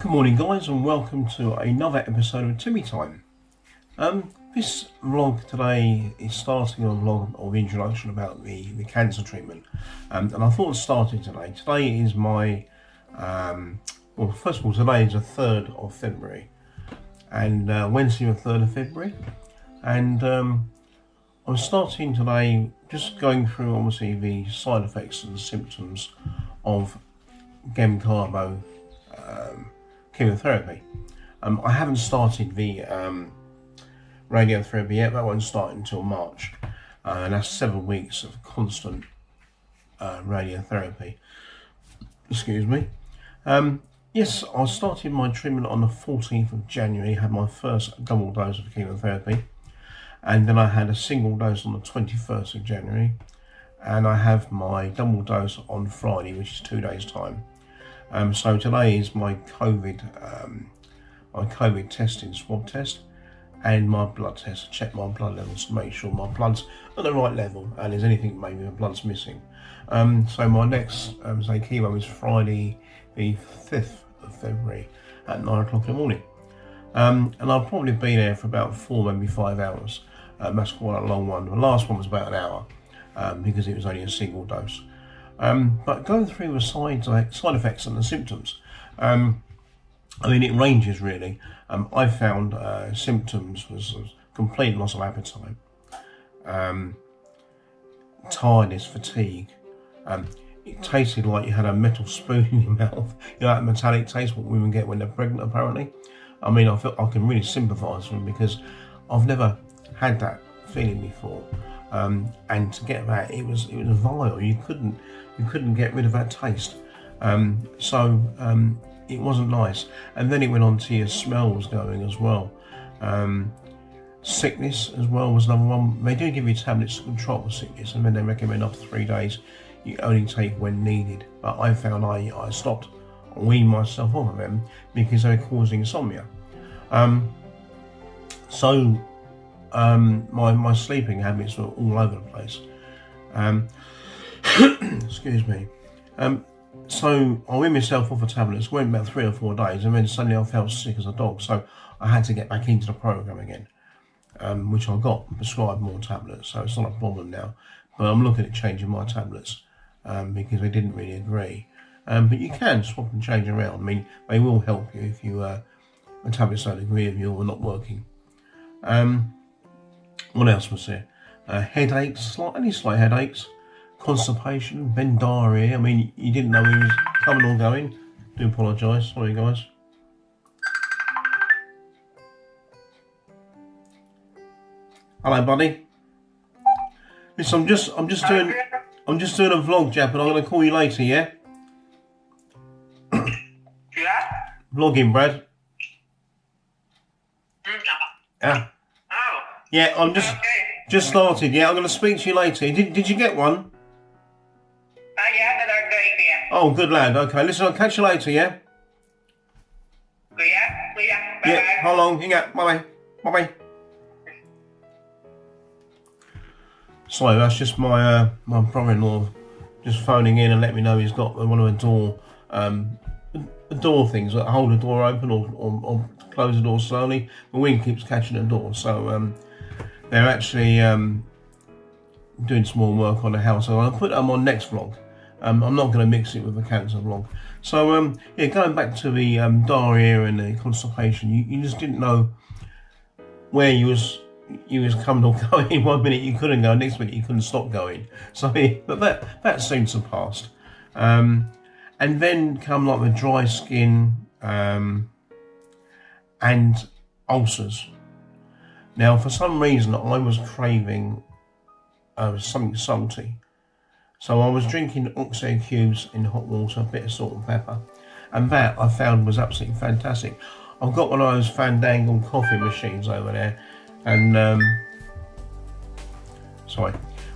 Good morning guys, and welcome to another episode of Timmy Time. This vlog today is starting a vlog of introduction about the cancer treatment, and I thought of starting today. Today is my, well, first of all, today is the 3rd of February, and Wednesday the 3rd of February, and I'm starting today just going through obviously the side effects and symptoms of Carbo chemotherapy. I haven't started the radiotherapy yet. That won't start until March, and that's 7 weeks of constant radiotherapy. Excuse me. Yes, I started my treatment on the 14th of January, had my first double dose of chemotherapy, and then I had a single dose on the 21st of January, and I have my double dose on Friday, which is 2 days time. So today is my COVID testing, swab test, and my blood test. Check my blood levels to make sure my blood's at the right level, and there's anything maybe the blood's missing. So my next chemo is Friday the 5th of February at 9 o'clock in the morning, and I'll probably be there for about 4, maybe 5 hours. That's quite a long one. The last one was about an hour because it was only a single dose. But going through the side effects and the symptoms, I mean, it ranges really. I found symptoms was complete loss of appetite, tiredness, fatigue. It tasted like you had a metal spoon in your mouth. You know, that metallic taste what women get when they're pregnant, apparently. I mean, I feel I can really sympathise with them because I've never had that feeling before. And to get that, it was vile. You couldn't get rid of that taste. It wasn't nice. And then it went on to your smells going as well. Sickness as well was another one. They do give you tablets to control the sickness, and then they recommend after 3 days you only take when needed. But I found I stopped weaning myself off of them because they were causing insomnia. My sleeping habits were all over the place. Excuse me. So I weaned myself off of tablets, went about 3 or 4 days, and then suddenly I felt sick as a dog. So I had to get back into the program again, which I got prescribed more tablets. So it's not a problem now. But I'm looking at changing my tablets because they didn't really agree. But you can swap and change around. I mean, they will help you if you the tablets don't agree with you or not working. What else was there? Headaches, any slight headaches, constipation, then diarrhea. I mean, you didn't know he was coming or going. Do apologise, sorry guys. Hello, buddy. Listen, I'm just doing a vlog, Jap, and I'm going to call you later, yeah? Yeah? Vlogging, Brad. Yeah. Yeah, I'm just started. Yeah, I'm going to speak to you later. Did you get one? Yeah, but I'm going there. Oh, good lad. Okay, listen, I'll catch you later. Yeah. Yeah. Bye. Yeah. How long? Hang out. Bye. Bye. Sorry, that's just my my brother-in-law just phoning in and letting me know he's got one of the door things that hold the door open or close the door slowly. The wind keeps catching the door, so they're actually doing some more work on the house. So I'll put them on next vlog. I'm not going to mix it with the cancer vlog. So yeah, going back to the diarrhea and the constipation, you just didn't know where you was coming or going. 1 minute you couldn't go, next minute you couldn't stop going. So yeah, but that seems to have passed. And then come like the dry skin and ulcers. Now, for some reason, I was craving something salty. So I was drinking oxide cubes in hot water, a bit of salt and pepper. And that I found was absolutely fantastic. I've got one of those Fandangle coffee machines over there. And,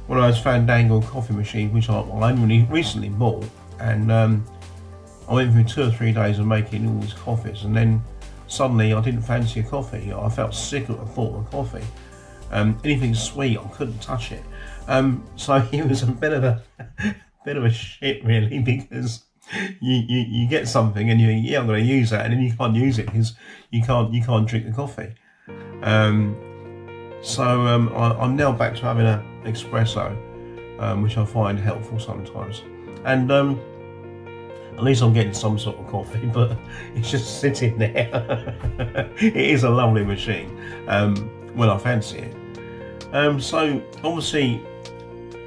one of those Fandangle coffee machines, which I only recently bought. And I went through 2 or 3 days of making all these coffees. And then suddenly I didn't fancy a coffee. I felt sick at the thought of coffee. Anything sweet, I couldn't touch it. So it was a bit of a shit really, because you get something and you think, yeah, I'm going to use that, and then you can't use it because you can't drink the coffee. I'm now back to having an espresso, which I find helpful sometimes, and at least I'm getting some sort of coffee, but it's just sitting there. It is a lovely machine when I fancy it. So obviously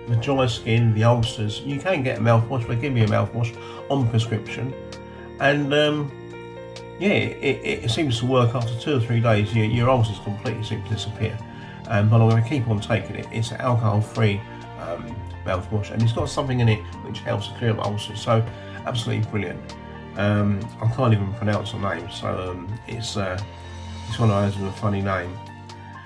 the dry skin, the ulcers, you can get a mouthwash. They give you a mouthwash on prescription, and it seems to work after 2 or 3 days. Your ulcers completely seem to disappear. But I'm going to keep on taking it. It's an alcohol-free mouthwash, and it's got something in it which helps to clear up ulcers. So absolutely brilliant. I can't even pronounce the name, so it's one of those with a funny name.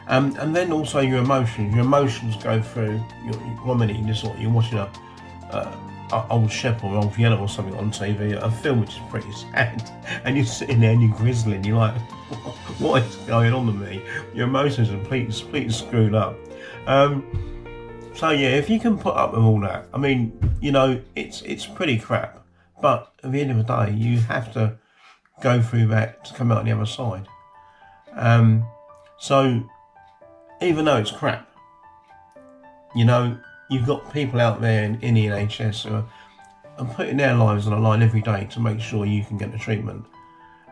And then also your emotions go through. 1 minute you're watching old Shep or old Vienna or something on TV, a film which is pretty sad, and you're sitting there and you're grizzling. You're like, what is going on with me? Your emotions are completely screwed up. So yeah, if you can put up with all that, I mean, it's pretty crap. But at the end of the day, you have to go through that to come out on the other side. So even though it's crap, you've got people out there in the NHS who are putting their lives on the line every day to make sure you can get the treatment.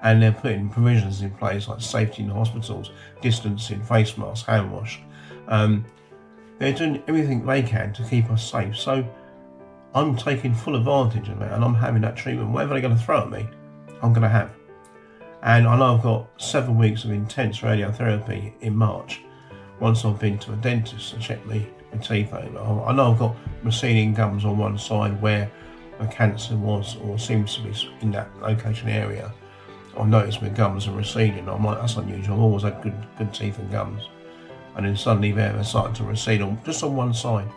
And they're putting provisions in place like safety in hospitals, distancing, face masks, hand wash. They're doing everything they can to keep us safe. So I'm taking full advantage of it, and I'm having that treatment. Whatever they're going to throw at me, I'm going to have. And I know I've got 7 weeks of intense radiotherapy in March, once I've been to a dentist to check my teeth over. I know I've got receding gums on one side where a cancer was or seems to be in that location area. I've noticed my gums are receding. I'm like, that's unusual. I've always had good teeth and gums. And then suddenly they're starting to recede just on one side.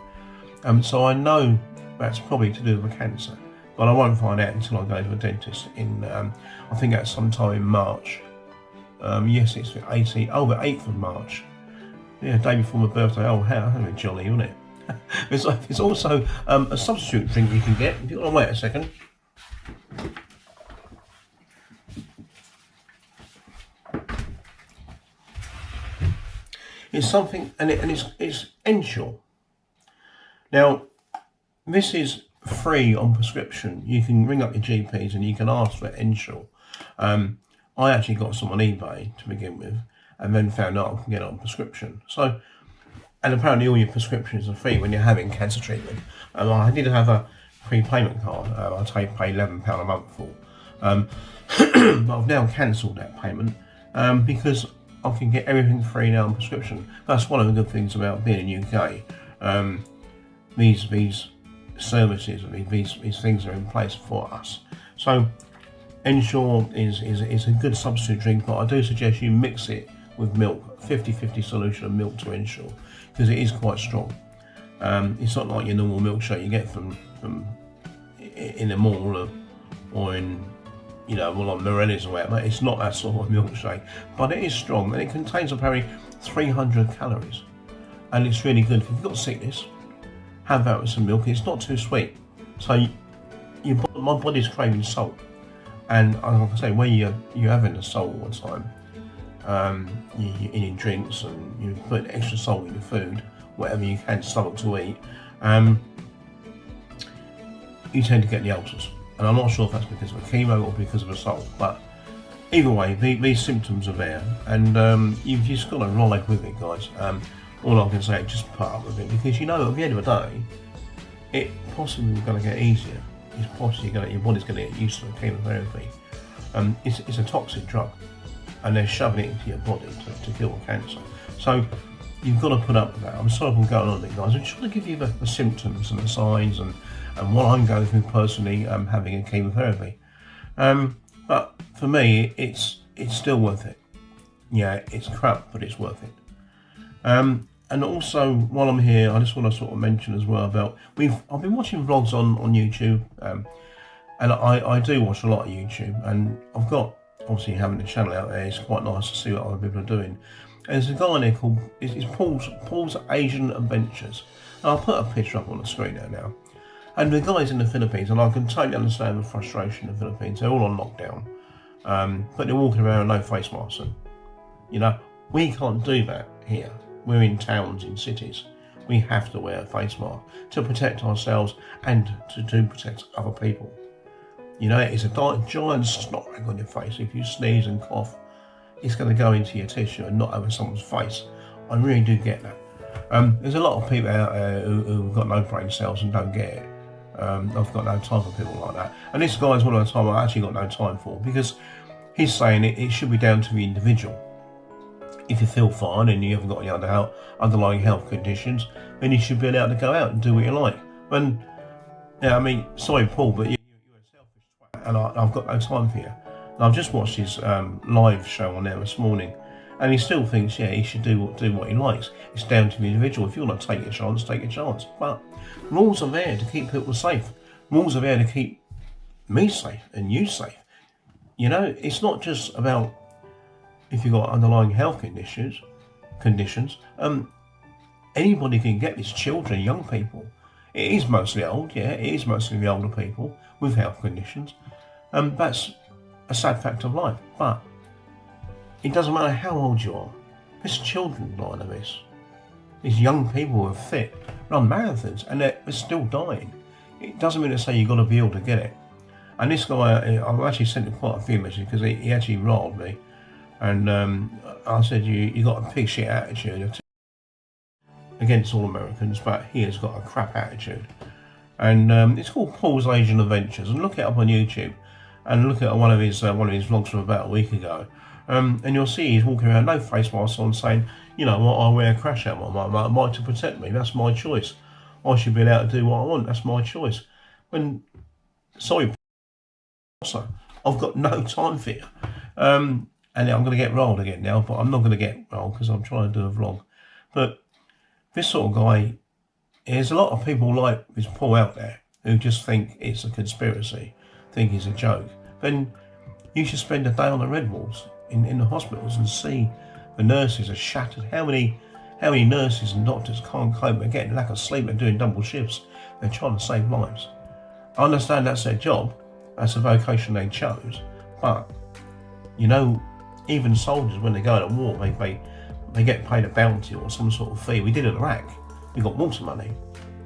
So I know that's probably to do with cancer, but I won't find out until I go to a dentist in, I think that's sometime in March. Yes, it's the 8th of March. Yeah, day before my birthday. Oh, how jolly, isn't it? There's also a substitute drink you can get. If you want to wait a second. It's something, and it's Ensure. Now, this is free on prescription. You can ring up your GPs and you can ask for Ensure. I actually got some on eBay to begin with, and then found out I can get it on prescription. So, and apparently all your prescriptions are free when you're having cancer treatment. I did have a prepayment card. I pay £11 a month for, but I've now cancelled that payment because I can get everything free now on prescription. That's one of the good things about being in UK. These services, these things are in place for us. So Ensure is a good substitute drink, but I do suggest you mix it with milk, 50-50 solution of milk to Ensure, because it is quite strong. It's not like your normal milkshake you get from in the mall or in on Morelli's or whatever. It's not that sort of milkshake, but it is strong, and it contains apparently 300 calories, and it's really good. If you've got sickness, have that with some milk. It's not too sweet, so my body's craving salt, and like I say, when you're having the salt all the time, you're eating drinks and you put extra salt in your food, whatever you can stomach to eat, you tend to get the ulcers. And I'm not sure if that's because of a chemo or because of a salt, but either way, these symptoms are there, and you've just got to ride with it, guys. All I can say is just put up with it, because at the end of the day, it possibly is going to get easier. It's possibly your body's going to get used to chemotherapy. It's a toxic drug, and they're shoving it into your body to kill cancer. So you've got to put up with that. I'm sorry I'm going on it, guys. I'm just trying to give you the symptoms and the signs and what I'm going through personally, having a chemotherapy. But for me, it's still worth it. Yeah, it's crap, but it's worth it. And also, while I'm here, I just want to sort of mention as well about I've been watching vlogs on YouTube, and I do watch a lot of YouTube, and I've got, obviously having a channel out there, it's quite nice to see what other people are doing. And there's a guy in there called Paul's Asian Adventures, and I'll put a picture up on the screen there now. And the guys in the Philippines, and I can totally understand the frustration in the Philippines, they're all on lockdown, but they're walking around with no face masks on. You know, we can't do that here. We're in towns, in cities. We have to wear a face mask to protect ourselves and to protect other people. You know, it's a giant snot rag on your face. If you sneeze and cough, it's going to go into your tissue and not over someone's face. I really do get that. There's a lot of people out there who've got no brain cells and don't get it. I've got no time for people like that. And this guy's one of the time I actually got no time for, because he's saying it should be down to the individual. If you feel fine and you haven't got any underlying health conditions, then you should be allowed to go out and do what you like. And yeah, I mean, sorry, Paul, but you're a selfish twat, and I've got no time for you. And I've just watched his live show on there this morning, and he still thinks, yeah, he should do what he likes. It's down to the individual. If you want to take a chance, take a chance. But rules are there to keep people safe. Rules are there to keep me safe and you safe. You know, it's not just about if you've got underlying health conditions. Anybody can get this, children, young people. It is mostly old, yeah, it is mostly the older people with health conditions. That's a sad fact of life, but it doesn't matter how old you are. There's children dying of this. These young people who are fit, run marathons, and they're still dying. It doesn't mean to say you've got to be able to get it. And this guy, I've actually sent him quite a few messages because he actually riled me. And I said, you got a pig shit attitude against all Americans, but he has got a crap attitude. And it's called Paul's Asian Adventures, and look it up on YouTube, and look at one of his vlogs from about a week ago, and you'll see he's walking around no face mask on, saying, you know what, I wear a crash helmet on my bike to protect me. That's my choice. I should be allowed to do what I want. That's my choice. When, sorry, I've got no time for you. And I'm going to get rolled again now, but I'm not going to get rolled because I'm trying to do a vlog. But this sort of guy, there's a lot of people like this Paul out there who just think it's a conspiracy, think it's a joke. Then you should spend a day on the red walls in the hospitals and see the nurses are shattered. How many nurses and doctors can't cope? They're getting lack of sleep, they're doing double shifts. They're trying to save lives. I understand that's their job, that's a vocation they chose, but you know, even soldiers, when they go to war, they get paid a bounty or some sort of fee. We did in Iraq. We got water money.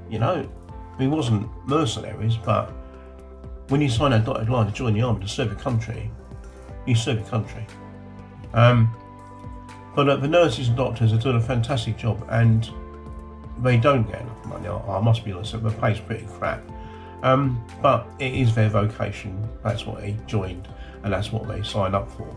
You know, we wasn't mercenaries, but when you sign a dotted line to join the army to serve a country, you serve your country. But the nurses and doctors are doing a fantastic job, and they don't get enough money. I must be honest, the pay's pretty crap. But it is their vocation. That's what they joined, and that's what they signed up for.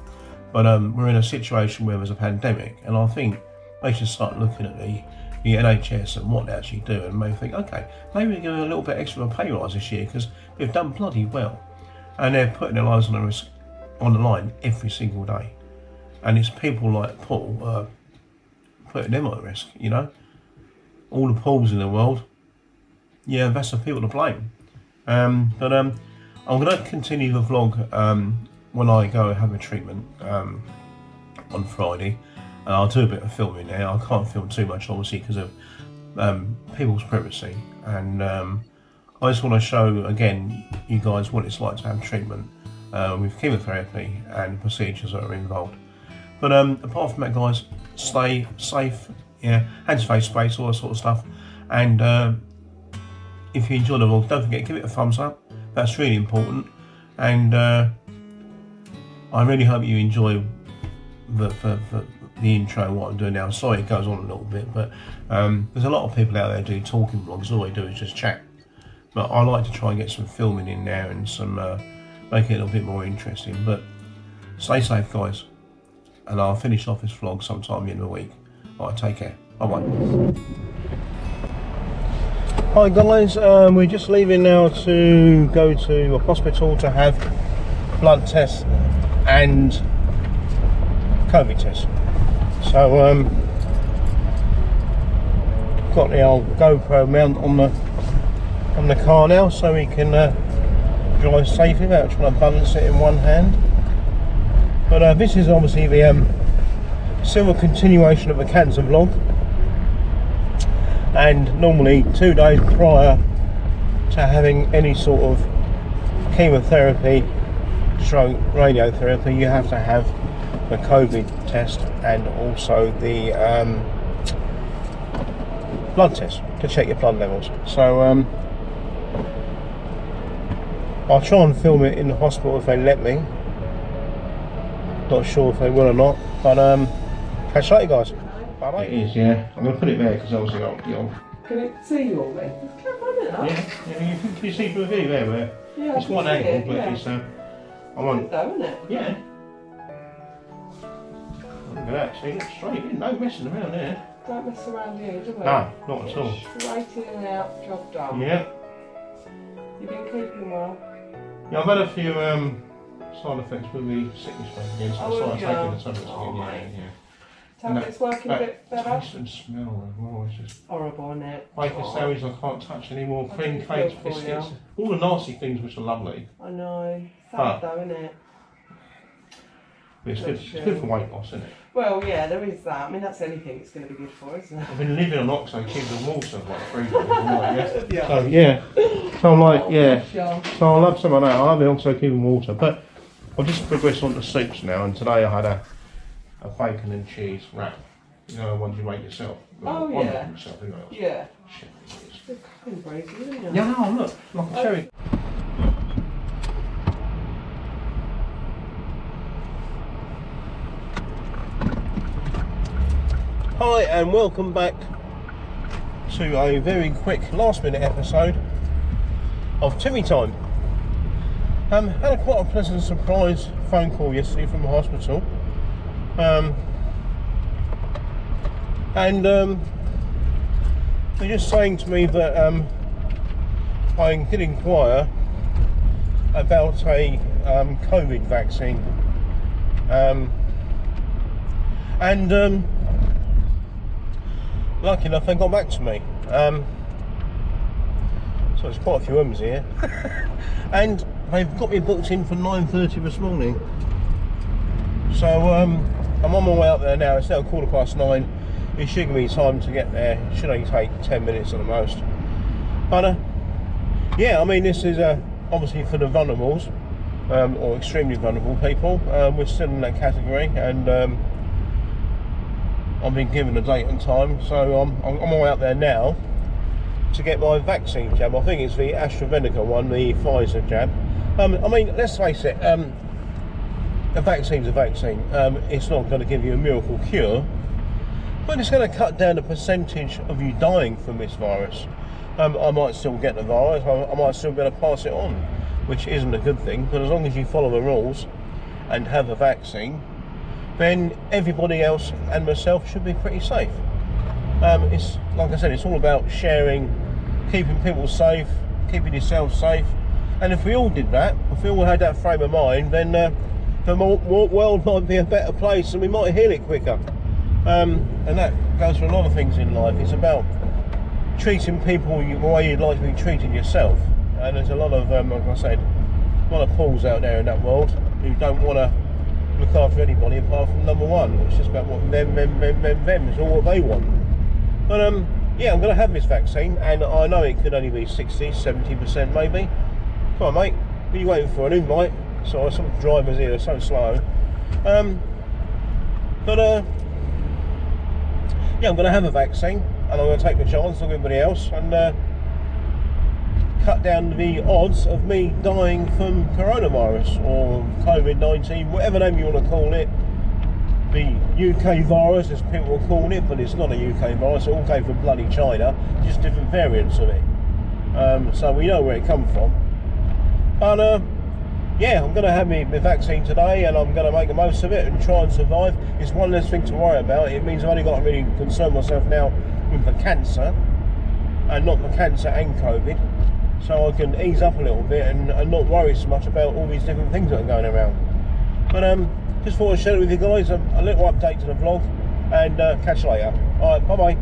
But we're in a situation where there's a pandemic, and I think they should start looking at the NHS and what they actually do, and maybe think, okay, maybe we give them a little bit extra of a pay rise this year because they've done bloody well, and they're putting their lives on the line every single day. And it's people like Paul putting them at risk, you know. All the Pauls in the world, yeah, that's the people to blame. But I'm going to continue the vlog when I go have a treatment on Friday. I'll do a bit of filming there. I can't film too much, obviously, because of people's privacy. And I just want to show, again, you guys what it's like to have treatment with chemotherapy and procedures that are involved. But apart from that, guys, stay safe, yeah, hands, face, space, all that sort of stuff. And if you enjoy the vlog, don't forget, give it a thumbs up. That's really important. And I really hope you enjoy the intro, what I'm doing now. Sorry it goes on a little bit, but there's a lot of people out there do talking vlogs. All they do is just chat. But I like to try and get some filming in there and some make it a little bit more interesting. But stay safe, guys. And I'll finish off this vlog sometime in the week. Alright, take care. Bye-bye. Hi guys, we're just leaving now to go to a hospital to have blood tests and COVID tests. So got the old GoPro mount on the car now, so we can drive safely without trying to balance it in one hand. But this is obviously the still a continuation of a cancer vlog. And normally 2 days prior to having any sort of chemotherapy, stroke radiotherapy, you have to have the COVID test and also the blood test to check your blood levels. So I'll try and film it in the hospital if they let me. Not sure if they will or not, but catch you later, guys. Bye bye. It is, yeah. I'm going to put it there because obviously I'll Can it see you all then? It's clever, isn't it? yeah, can you see through the view there where it's one angle, but it's I want. Though, isn't it? Yeah. Look at that, see, look straight in, no messing around there. Don't mess around here, do we? No, not at all. Straight in and out, job done. Yeah. You've been keeping well? Yeah, I've had a few side effects with the sickness break again, so I started taking the tablets again, yeah. Tablets working a bit better? Taste and smell as well, it's just Horrible, isn't it? baker sandwich I can't touch anymore, cream cakes, biscuits, all the nasty things which are lovely. I know. Sad though, isn't it? But it's good for weight loss, isn't it? Well, yeah, there is that. I mean, that's anything it's going to be good for, isn't it? I've been living on oxo cubes and water for like 3 days. Yeah. So yeah, so I'm like, yeah. So I'll have some of that. I'll have the oxo cube and water. But I'll just progress on to soups now. And today I had a bacon and cheese wrap. You know, the ones you make yourself. Oh, One yeah. Yourself, who knows? Yeah. Shit, it is. They're cooking crazy, isn't it? Yeah, no, look, like a cherry. Hi and welcome back to a very quick last minute episode of Timmy Time. Had quite a pleasant surprise phone call yesterday from the hospital, and they're just saying to me that I did inquire about a COVID vaccine, and lucky enough they got back to me. So there's quite a few ums here. And they've got me booked in for 9:30 this morning. So I'm on my way up there now. It's now 9:15. It should give me time to get there. It should only take 10 minutes at the most. But yeah, I mean, this is obviously for the vulnerables, or extremely vulnerable people. We're still in that category, and I've been given a date and time, so I'm on my way out there now to get my vaccine jab. I think it's the AstraZeneca one, the Pfizer jab. I mean, let's face it, a vaccine's a vaccine. It's not going to give you a miracle cure, but it's going to cut down the percentage of you dying from this virus. I might still get the virus, I might still be able to pass it on, which isn't a good thing, but as long as you follow the rules and have a vaccine, then everybody else and myself should be pretty safe. It's like I said, it's all about sharing, keeping people safe, keeping yourself safe. And if we all did that, if we all had that frame of mind, then the world might be a better place and we might heal it quicker. And that goes for a lot of things in life. It's about treating people the way you'd like to be treated yourself. And there's a lot of, like I said, a lot of fools out there in that world who don't want to look after anybody apart from number one. It's just about what them is all what they want. But yeah, I'm going to have this vaccine, and I know it could only be 60-70% maybe. Come on, mate, what are you waiting for? An invite? Sorry, some drivers here are so slow. But yeah, I'm going to have a vaccine, and I'm going to take the chance like everybody else and cut down the odds of me dying from coronavirus or COVID-19, whatever name you want to call it. The UK virus, as people will call it, but it's not a UK virus. It all came from bloody China, just different variants of it. So we know where it come from. And yeah, I'm going to have my vaccine today, and I'm going to make the most of it and try and survive. It's one less thing to worry about. It means I've only got to really concern myself now with the cancer, and not the cancer and COVID. So I can ease up a little bit and not worry so much about all these different things that are going around. But just thought I'd share it with you guys, a little update to the vlog, and catch you later. Alright, bye bye.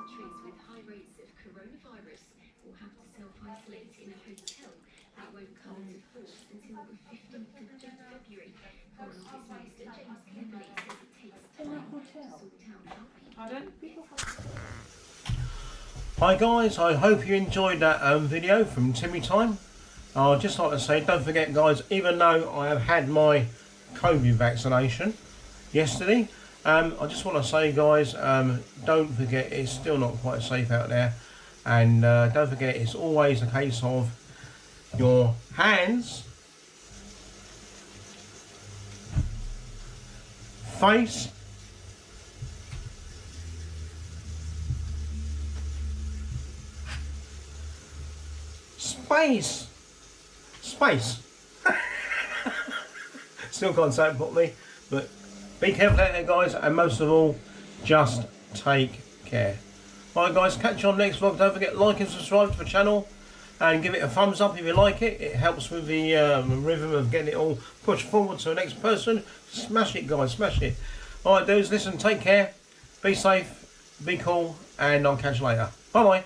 countries with high rates of coronavirus will have to self-isolate in a hotel. That won't come into force until the 15th of February. Foreign Office Minister James Cleverly says it takes time to sort out how people Hi guys, I hope you enjoyed that video from Timmy Time. I'd just like to say, don't forget guys, even though I have had my COVID vaccination yesterday, I just want to say guys, don't forget it's still not quite safe out there, and don't forget it's always a case of your hands, face, space. Still can't say it properly, but be careful out there guys, and most of all, just take care. Alright guys, catch you on the next vlog. Don't forget, like and subscribe to the channel, and give it a thumbs up if you like it. It helps with the rhythm of getting it all pushed forward to the next person. Smash it guys, smash it. Alright dudes, listen, take care, be safe, be cool, and I'll catch you later. Bye bye.